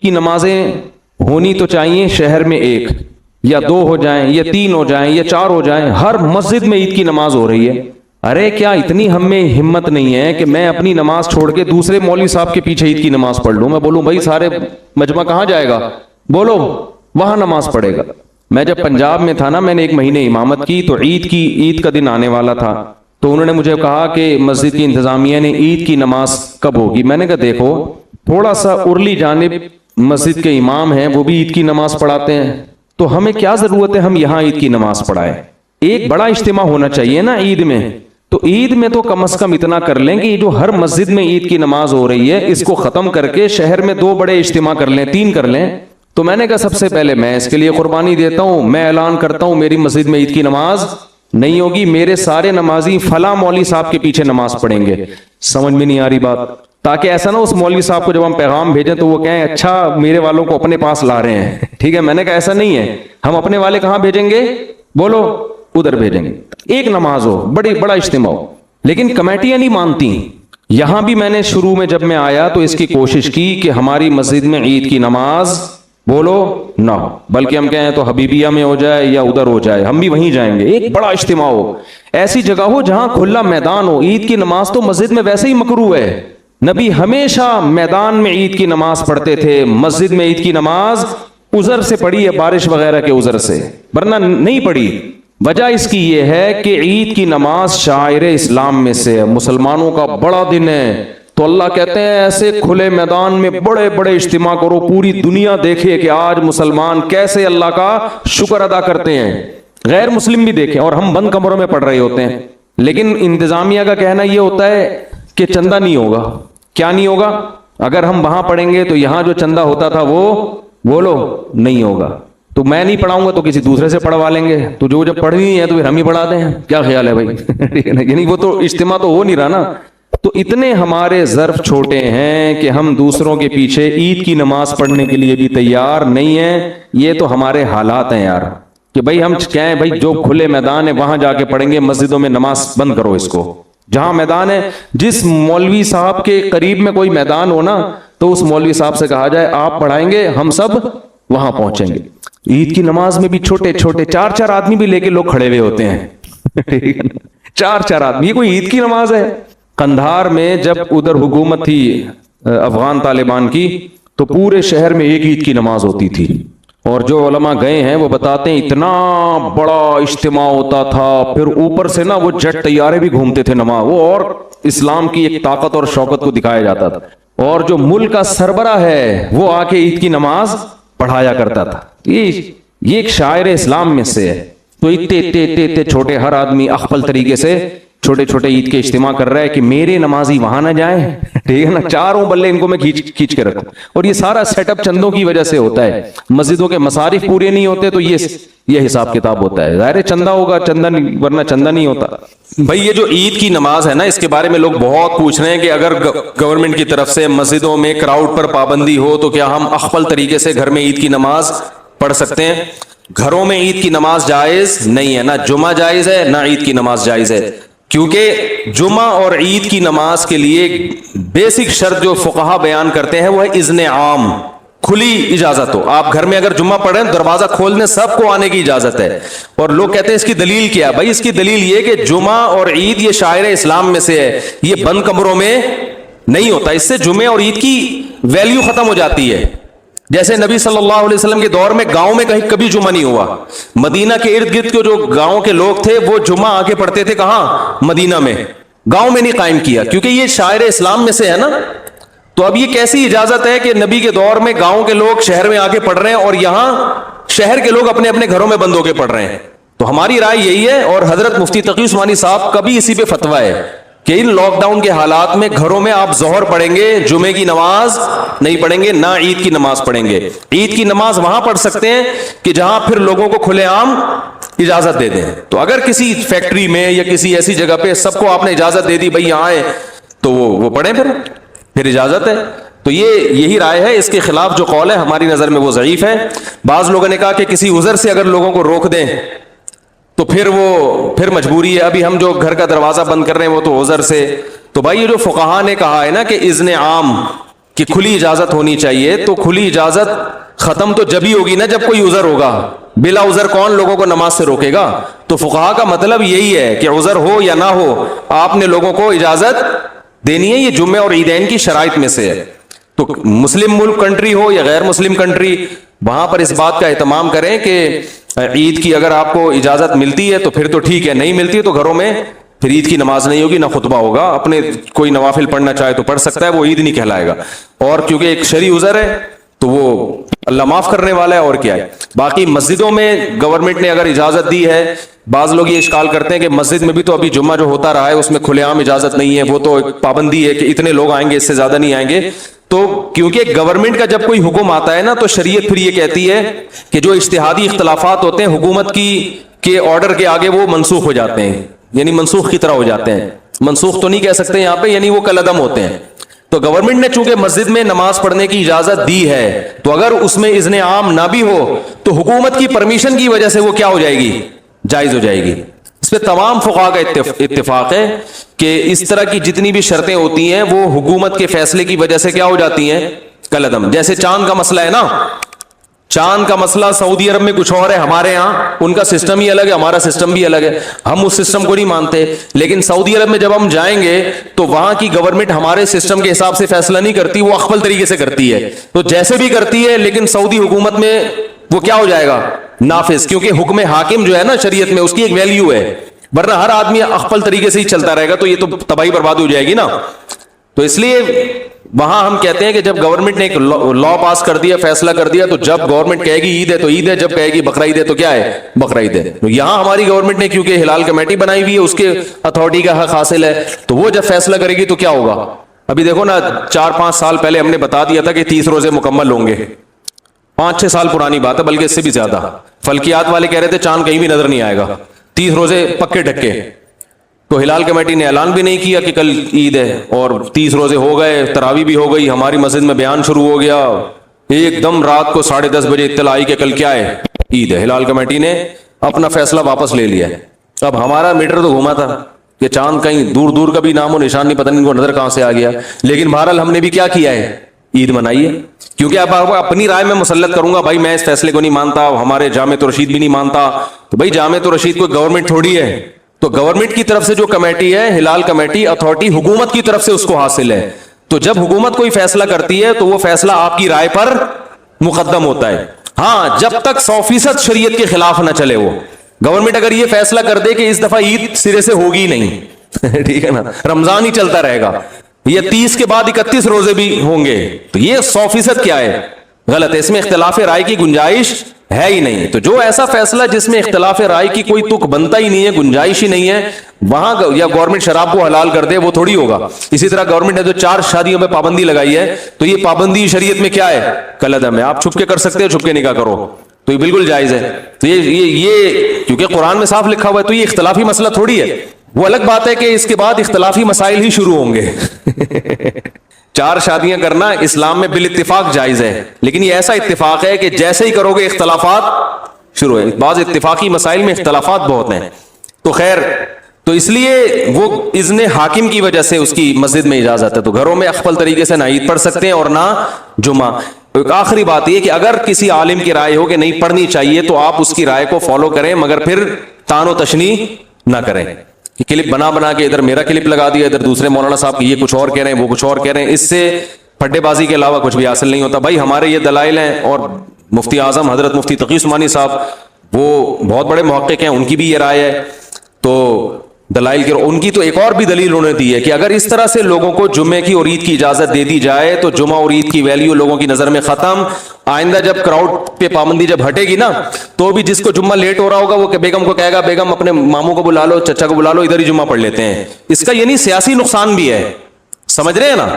کی نمازیں ہونی تو چاہیے شہر میں ایک یا دو ہو جائیں یا تین ہو جائیں یا چار ہو جائیں، ہر مسجد میں عید کی نماز ہو رہی ہے. ارے کیا اتنی ہم میں ہمت نہیں ہے کہ میں اپنی نماز چھوڑ کے دوسرے مولوی صاحب کے پیچھے عید کی نماز پڑھ لوں؟ میں بولوں بھائی سارے مجمع کہاں جائے گا؟ بولو وہاں نماز پڑھے گا. میں جب پنجاب میں تھا نا، میں نے 1 مہینے امامت کی، تو عید کا دن آنے والا تھا، تو انہوں نے مجھے کہا کہ مسجد کی انتظامیہ نے عید کی نماز کب ہوگی؟ میں نے کہا دیکھو تھوڑا سا ارلی جانب مسجد کے امام ہیں، وہ بھی عید کی نماز پڑھاتے ہیں، تو ہمیں کیا ضرورت ہے ہم یہاں عید کی نماز پڑھائیں؟ ایک بڑا اجتماع ہونا چاہیے نا عید میں. تو عید میں تو کم از کم اتنا کر لیں کہ یہ جو ہر مسجد میں عید کی نماز ہو رہی ہے اس کو ختم کر کے شہر میں 2 بڑے اجتماع کر لیں، 3 کر لیں. تو میں نے کہا سب سے پہلے میں اس کے لیے قربانی دیتا ہوں، میں اعلان کرتا ہوں میری مسجد میں عید کی نماز نہیں ہوگی، میرے سارے نمازی فلاں مولوی صاحب کے پیچھے نماز پڑھیں گے. سمجھ میں نہیں آ رہی بات؟ تاکہ ایسا نہ اس مولوی صاحب کو جب ہم پیغام بھیجیں تو وہ کہیں اچھا میرے والوں کو اپنے پاس لا رہے ہیں. ٹھیک ہے، میں نے کہا ایسا نہیں ہے، ہم اپنے والے کہاں بھیجیں گے؟ بولو ادھر بھیجیں گے. ایک نماز ہو، بڑا اجتماع ہو. لیکن کمیٹیاں نہیں مانتی. یہاں بھی میں نے شروع میں جب میں آیا تو اس کی کوشش کی کہ ہماری مسجد میں عید کی نماز بولو نہ ہو، بلکہ ہم کہیں تو حبیبیہ میں ہو جائے یا ادھر ہو جائے، ہم بھی وہیں جائیں گے. ایک بڑا اجتماع ہو، ایسی جگہ ہو جہاں کھلا میدان ہو. عید کی نماز تو مسجد میں ویسے ہی مکروہ ہے. نبی ہمیشہ میدان میں عید کی نماز پڑھتے تھے. مسجد میں عید کی نماز عذر سے پڑھی ہے، بارش وغیرہ کے عذر سے، ورنہ نہیں پڑھی. وجہ اس کی یہ ہے کہ عید کی نماز شاعر اسلام میں سے ہے، مسلمانوں کا بڑا دن ہے. تو اللہ کہتے ہیں ایسے کھلے میدان میں بڑے بڑے اجتماع کرو، پوری دنیا دیکھے کہ آج مسلمان کیسے اللہ کا شکر ادا کرتے ہیں، غیر مسلم بھی دیکھیں. اور ہم بند کمروں میں پڑھ رہے ہوتے ہیں. لیکن انتظامیہ کا کہنا یہ ہوتا ہے کہ چندہ نہیں ہوگا. کیا نہیں ہوگا؟ اگر ہم وہاں پڑھیں گے تو یہاں جو چندہ ہوتا تھا وہ بولو نہیں ہوگا. تو میں نہیں پڑھاؤں گا تو کسی دوسرے سے پڑھوا لیں گے. تو جو جب پڑھنی ہے تو پھر ہم ہی پڑھا دیں. کیا خیال ہے بھائی؟ یعنی وہ تو اجتماع تو ہو نہیں رہا نا. تو اتنے ہمارے ظرف چھوٹے ہیں کہ ہم دوسروں کے پیچھے عید کی نماز پڑھنے کے لیے بھی تیار نہیں ہیں. یہ تو ہمارے حالات ہیں یار، کہ بھائی ہم کہیں بھائی جو کھلے میدان ہے وہاں جا کے پڑھیں گے، مسجدوں میں نماز بند کرو اس کو. جہاں میدان ہے، جس مولوی صاحب کے قریب میں کوئی میدان ہو نا تو اس مولوی صاحب سے کہا جائے آپ پڑھائیں گے، ہم سب وہاں پہنچیں گے. عید کی نماز میں بھی چھوٹے چھوٹے 4 آدمی بھی لے کے لوگ کھڑے ہوئے ہوتے ہیں. 4 آدمی، یہ کوئی عید کی نماز ہے؟ قندھار میں جب ادھر حکومت تھی افغان طالبان کی تو پورے شہر میں ایک عید کی نماز ہوتی تھی. اور جو علماء گئے ہیں وہ بتاتے ہیں اتنا بڑا اجتماع ہوتا تھا. پھر اوپر سے نا وہ جٹ طیارے بھی گھومتے تھے نماز، وہ اور اسلام کی ایک طاقت اور شوکت کو دکھایا جاتا تھا. اور جو ملک کا سربراہ ہے وہ آ کے عید کی نماز پڑھایا کرتا تھا. یہ ایک شاعر اسلام میں سے ہے. تو اتنے چھوٹے ہر آدمی اخپل طریقے سے چھوٹے چھوٹے عید کے اجتماع کر رہا ہے کہ میرے نمازی وہاں نہ جائیں. ٹھیک ہے نا، چاروں بلے ان کو میں کھینچ کے رکھوں. اور یہ سارا سیٹ اپ چندوں کی وجہ سے ہوتا ہے. مسجدوں کے مصارف پورے نہیں ہوتے تو یہ حساب کتاب ہوتا ہے. ظاہر چندہ ہوگا، چندہ نہیں، ورنہ چندہ نہیں ہوتا. بھائی یہ جو عید کی نماز ہے نا، اس کے بارے میں لوگ بہت پوچھ رہے ہیں کہ اگر گورنمنٹ کی طرف سے مسجدوں میں کراؤڈ پر پابندی ہو تو کیا ہم اخپل طریقے سے گھر میں عید کی نماز پڑھ سکتے ہیں؟ گھروں میں عید کی نماز جائز نہیں ہے. نہ جمعہ جائز ہے، نہ عید کی نماز جائز ہے. کیونکہ جمعہ اور عید کی نماز کے لیے بیسک شرط جو فقہا بیان کرتے ہیں وہ ہے اذن عام، کھلی اجازت ہو. آپ گھر میں اگر جمعہ پڑھیں دروازہ کھول دیں، سب کو آنے کی اجازت ہے. اور لوگ کہتے ہیں اس کی دلیل کیا؟ بھائی اس کی دلیل یہ کہ جمعہ اور عید یہ شاعر اسلام میں سے ہے، یہ بند کمروں میں نہیں ہوتا. اس سے جمعے اور عید کی ویلیو ختم ہو جاتی ہے. جیسے نبی صلی اللہ علیہ وسلم کے دور میں گاؤں میں کہیں کبھی جمعہ نہیں ہوا. مدینہ کے ارد گرد کے جو گاؤں کے لوگ تھے وہ جمعہ آ کے پڑھتے تھے کہاں؟ مدینہ میں. گاؤں میں نہیں قائم کیا کیونکہ یہ شاعر اسلام میں سے ہے نا. تو اب یہ کیسی اجازت ہے کہ نبی کے دور میں گاؤں کے لوگ شہر میں آ کے پڑھ رہے ہیں اور یہاں شہر کے لوگ اپنے اپنے گھروں میں بند ہو کے پڑھ رہے ہیں؟ تو ہماری رائے یہی ہے، اور حضرت مفتی تقی عثمانی صاحب کا بھی اسی پہ فتویٰ ہے کہ ان لاک ڈاؤن کے حالات میں گھروں میں آپ ظہر پڑھیں گے، جمعے کی نماز نہیں پڑھیں گے، نہ عید کی نماز پڑھیں گے. عید کی نماز وہاں پڑھ سکتے ہیں کہ جہاں پھر لوگوں کو کھلے عام اجازت دے دیں. تو اگر کسی فیکٹری میں یا کسی ایسی جگہ پہ سب کو آپ نے اجازت دے دی بھائی یہاں آئے تو وہ پڑھیں، پھر اجازت ہے. تو یہی رائے ہے. اس کے خلاف جو قول ہے ہماری نظر میں وہ ضعیف ہے. بعض لوگوں نے کہا کہ کسی عذر سے اگر لوگوں کو روک دیں تو پھر مجبوری ہے. ابھی ہم جو گھر کا دروازہ بند کر رہے ہیں وہ تو عذر سے. تو بھائی یہ جو فقہا نے کہا ہے نا کہ اذن عام، کہ کھلی اجازت ہونی چاہیے، تو کھلی اجازت ختم تو جب ہی ہوگی نا جب کوئی عذر ہوگا. بلا عذر کون لوگوں کو نماز سے روکے گا؟ تو فقہا کا مطلب یہی ہے کہ عذر ہو یا نہ ہو آپ نے لوگوں کو اجازت دینی ہے. یہ جمعے اور عیدین کی شرائط میں سے ہے. تو مسلم ملک کنٹری ہو یا غیر مسلم کنٹری، وہاں پر اس بات کا اہتمام کریں کہ عید کی اگر آپ کو اجازت ملتی ہے تو پھر تو ٹھیک ہے، نہیں ملتی ہے تو گھروں میں پھر عید کی نماز نہیں ہوگی، نہ خطبہ ہوگا. اپنے کوئی نوافل پڑھنا چاہے تو پڑھ سکتا ہے، وہ عید نہیں کہلائے گا. اور کیونکہ ایک شرعی عذر ہے تو وہ اللہ معاف کرنے والا ہے، اور کیا ہے. باقی مسجدوں میں گورنمنٹ نے اگر اجازت دی ہے، بعض لوگ یہ اشکال کرتے ہیں کہ مسجد میں بھی تو ابھی جمعہ جو ہوتا رہا ہے اس میں کھلے عام اجازت نہیں ہے، وہ تو ایک پابندی ہے کہ اتنے لوگ آئیں گے، اس سے زیادہ نہیں آئیں گے. تو کیونکہ گورنمنٹ کا جب کوئی حکم آتا ہے نا تو شریعت پھر یہ کہتی ہے کہ جو اجتہادی اختلافات ہوتے ہیں حکومت کی کے آرڈر کے آگے وہ منسوخ ہو جاتے ہیں، یعنی منسوخ کی طرح ہو جاتے ہیں. منسوخ تو نہیں کہہ سکتے یہاں پہ، یعنی وہ کالعدم ہوتے ہیں. تو گورنمنٹ نے چونکہ مسجد میں نماز پڑھنے کی اجازت دی ہے، تو اگر اس میں اذن عام نہ بھی ہو تو حکومت کی پرمیشن کی وجہ سے وہ کیا ہو جائے گی؟ جائز ہو جائے گی. اس پہ تمام فقہا کا اتفاق ہے کہ اس طرح کی جتنی بھی شرطیں ہوتی ہیں وہ حکومت کے فیصلے کی وجہ سے کیا ہو جاتی ہیں؟ کالعدم. جیسے چاند کا مسئلہ ہے نا، چاند کا مسئلہ سعودی عرب میں کچھ اور ہے، ہمارے ہاں ان کا سسٹم ہی الگ ہے، ہمارا سسٹم بھی الگ ہے، ہم اس سسٹم کو نہیں مانتے. لیکن سعودی عرب میں جب ہم جائیں گے تو وہاں کی گورنمنٹ ہمارے سسٹم کے حساب سے فیصلہ نہیں کرتی، وہ اخفل طریقے سے کرتی ہے. تو جیسے بھی کرتی ہے لیکن سعودی حکومت میں وہ کیا ہو جائے گا؟ نافذ. کیونکہ حکم حاکم جو ہے نا شریعت میں اس کی ایک ویلیو ہے، ورنہ ہر آدمی اخفل طریقے سے ہی چلتا رہے گا تو یہ تو تباہی برباد ہو جائے گی نا. تو اس لیے وہاں ہم کہتے ہیں کہ جب گورنمنٹ نے ایک لا پاس کر دیا، فیصلہ کر دیا، تو جب گورنمنٹ کہے گی عید ہے تو عید ہے، جب کہے گی بقرعید ہے تو کیا ہے؟ بقرعید ہے. تو یہاں ہماری گورنمنٹ نے کیونکہ ہلال کمیٹی بنائی ہوئی ہے، اس کے اتھارٹی کا حق حاصل ہے، تو وہ جب فیصلہ کرے گی تو کیا ہوگا؟ ابھی دیکھو نا 4-5 سال پہلے ہم نے بتا دیا تھا کہ 30 روزے مکمل ہوں گے. 5-6 سال پرانی بات ہے، بلکہ اس سے بھی زیادہ. فلکیات والے کہہ رہے تھے چاند کہیں بھی نظر نہیں آئے گا، 30 روزے پکے ڈھکے. تو ہلال کمیٹی نے اعلان بھی نہیں کیا کہ کل عید ہے، اور 30 روزے ہو گئے، تراویح بھی ہو گئی، ہماری مسجد میں بیان شروع ہو گیا. ایک دم رات کو 10:30 بجے اطلاع آئی کہ کل کیا ہے؟ عید ہے. ہلال کمیٹی نے اپنا فیصلہ واپس لے لیا. اب ہمارا میٹر تو گھوما تھا کہ چاند کہیں دور دور کا بھی نام و نشان نہیں، پتہ نہیں ان کو نظر کہاں سے آ گیا. لیکن بہرحال ہم نے بھی کیا کیا ہے؟ عید منائی ہے. کیونکہ اب اپنی رائے میں مسلط کروں گا، بھائی میں اس فیصلے کو نہیں مانتا، ہمارے جامعۃ رشید بھی نہیں مانتا، تو بھائی جامعۃ رشید کوئی گورنمنٹ تھوڑی ہے. تو گورنمنٹ کی طرف سے جو کمیٹی ہے ہلال کمیٹی اتھارٹی، حکومت کی طرف سے اس کو حاصل ہے. تو جب حکومت کوئی فیصلہ کرتی ہے تو وہ فیصلہ آپ کی رائے پر مقدم ہوتا ہے. ہاں جب تک 100% شریعت کے خلاف نہ چلے. وہ گورنمنٹ اگر یہ فیصلہ کر دے کہ اس دفعہ عید سرے سے ہوگی نہیں ٹھیک ہے نا، رمضان ہی چلتا رہے گا، یا 30 کے بعد 31 روزے بھی ہوں گے، تو یہ 100% کیا ہے؟ غلط ہے. اس میں اختلاف رائے کی گنجائش ہے ہی نہیں. تو جو ایسا فیصلہ جس میں اختلاف رائے کی کوئی تک بنتا ہی نہیں ہے، گنجائش ہی نہیں ہے، وہاں یا گورنمنٹ شراب کو حلال کر دے وہ تھوڑی ہوگا. اسی طرح گورنمنٹ نے جو 4 شادیوں پہ پابندی لگائی ہے تو یہ پابندی شریعت میں کیا ہے؟ کالعدم ہے. آپ چھپ کے کر سکتے ہو، چھپ کے نکاح کرو تو یہ بالکل جائز ہے. تو یہ کیونکہ قرآن میں صاف لکھا ہوا ہے تو یہ اختلافی مسئلہ تھوڑی ہے. وہ الگ بات ہے کہ اس کے بعد اختلافی مسائل ہی شروع ہوں گے 4 شادیاں کرنا اسلام میں بالاتفاق جائز ہے، لیکن یہ ایسا اتفاق ہے کہ جیسے ہی کرو گے اختلافات شروع ہیں. بعض اتفاقی مسائل میں اختلافات بہت ہیں. تو خیر، تو اس لیے وہ اذن حاکم کی وجہ سے اس کی مسجد میں اجازت ہے. تو گھروں میں اخفل طریقے سے نہ عید پڑھ سکتے ہیں اور نہ جمعہ. ایک آخری بات یہ کہ اگر کسی عالم کی رائے ہو کہ نہیں پڑھنی چاہیے تو آپ اس کی رائے کو فالو کریں، مگر پھر تان و تشنیع نہ کریں کہ کلپ بنا کے ادھر میرا کلپ لگا دیا، ادھر دوسرے مولانا صاحب کی یہ کچھ اور کہہ رہے ہیں، وہ کچھ اور کہہ رہے ہیں. اس سے پھڈے بازی کے علاوہ کچھ بھی حاصل نہیں ہوتا. بھائی ہمارے یہ دلائل ہیں، اور مفتی اعظم حضرت مفتی تقی عثمانی صاحب وہ بہت بڑے محقق ہیں، ان کی بھی یہ رائے ہے. تو دلائل کے ان کی تو ایک اور بھی دلیل انہوں نے دی ہے کہ اگر اس طرح سے لوگوں کو جمعے کی اور عید کی اجازت دے دی جائے تو جمعہ اور عید کی ویلیو لوگوں کی نظر میں ختم. آئندہ جب کراؤڈ پہ پابندی جب ہٹے گی نا تو بھی جس کو جمعہ لیٹ ہو رہا ہوگا وہ بیگم کو کہے گا بیگم اپنے ماموں کو بلا لو، چچا کو بلا لو، ادھر ہی جمعہ پڑھ لیتے ہیں. اس کا یعنی سیاسی نقصان بھی ہے، سمجھ رہے ہیں نا.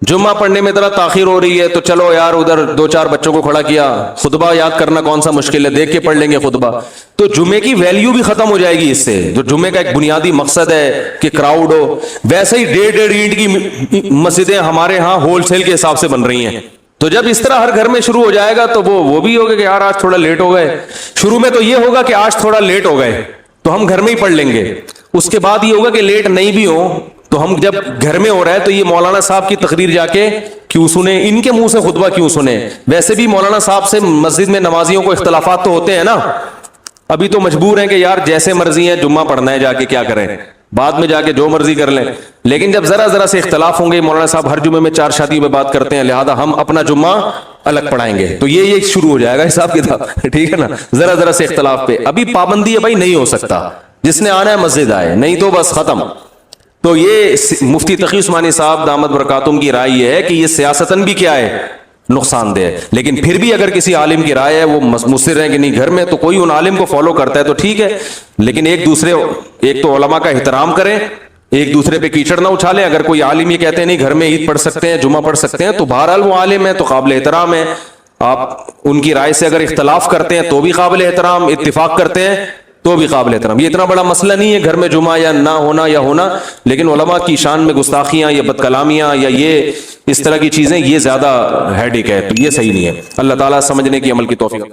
جمعہ پڑھنے میں ذرا تاخیر ہو رہی ہے تو چلو یار ادھر 2-4 بچوں کو کھڑا کیا، خطبہ یاد کرنا کون سا مشکل ہے، دیکھ کے پڑھ لیں گے خطبہ. تو جمعے کی ویلیو بھی ختم ہو جائے گی اس سے، جو جمعے کا ایک بنیادی مقصد ہے کہ کراؤڈ ہو. ویسے ہی 1.5 اینٹ کی مسجدیں ہمارے ہاں ہول سیل کے حساب سے بن رہی ہیں. تو جب اس طرح ہر گھر میں شروع ہو جائے گا تو وہ بھی ہوگا کہ یار آج تھوڑا لیٹ ہو گئے. شروع میں تو یہ ہوگا کہ آج تھوڑا لیٹ ہو گئے تو ہم گھر میں ہی پڑھ لیں گے. اس کے بعد یہ ہوگا کہ لیٹ نہیں بھی ہو تو ہم جب گھر میں ہو رہا ہے تو یہ مولانا صاحب کی تقریر جا کے کیوں سنیں, ان کے منہ سے خطبہ کیوں سنیں؟ ویسے بھی مولانا صاحب سے مسجد میں نمازیوں کو اختلافات تو ہوتے ہیں نا, ابھی تو مجبور ہیں کہ یار جیسے مرضی ہے جمعہ پڑھنا ہے, جا کے کیا کریں, بعد میں جا کے جو مرضی کر لیں. لیکن جب ذرا ذرا سے اختلاف ہوں گے, مولانا صاحب ہر جمعے میں 4 شادیوں پہ بات کرتے ہیں, لہذا ہم اپنا جمعہ الگ پڑھائیں گے, تو یہ شروع ہو جائے گا حساب کتاب, ٹھیک ہے نا, ذرا ذرا سے اختلاف پہ. ابھی پابندی ہے بھائی, نہیں ہو سکتا, جس نے آنا ہے مسجد آئے, نہیں تو بس ختم. تو یہ مفتی تقی عثمانی صاحب دامت برکاتہم کی رائے یہ ہے کہ یہ سیاستاً بھی کیا ہے, نقصان دہ ہے. لیکن پھر بھی اگر کسی عالم کی رائے ہے, وہ مصر ہے کہ نہیں گھر میں, تو کوئی ان عالم کو فالو کرتا ہے تو ٹھیک ہے, لیکن ایک تو علماء کا احترام کریں, ایک دوسرے پہ کیچڑ نہ اچھالیں. اگر کوئی عالم یہ کہتے ہیں نہیں گھر میں عید پڑھ سکتے ہیں, جمعہ پڑھ سکتے ہیں, تو بہرحال وہ عالم ہے تو قابل احترام ہے. آپ ان کی رائے سے اگر اختلاف کرتے ہیں تو بھی قابل احترام, اتفاق کرتے ہیں تو بھی قابل احترام. یہ اتنا بڑا مسئلہ نہیں ہے گھر میں جمعہ یا نہ ہونا یا ہونا, لیکن علماء کی شان میں گستاخیاں یا بد کلامیاں یا یہ اس طرح کی چیزیں, یہ زیادہ ہیڈک ہے, تو یہ صحیح نہیں ہے. اللہ تعالیٰ سمجھنے کی عمل کی توفیق.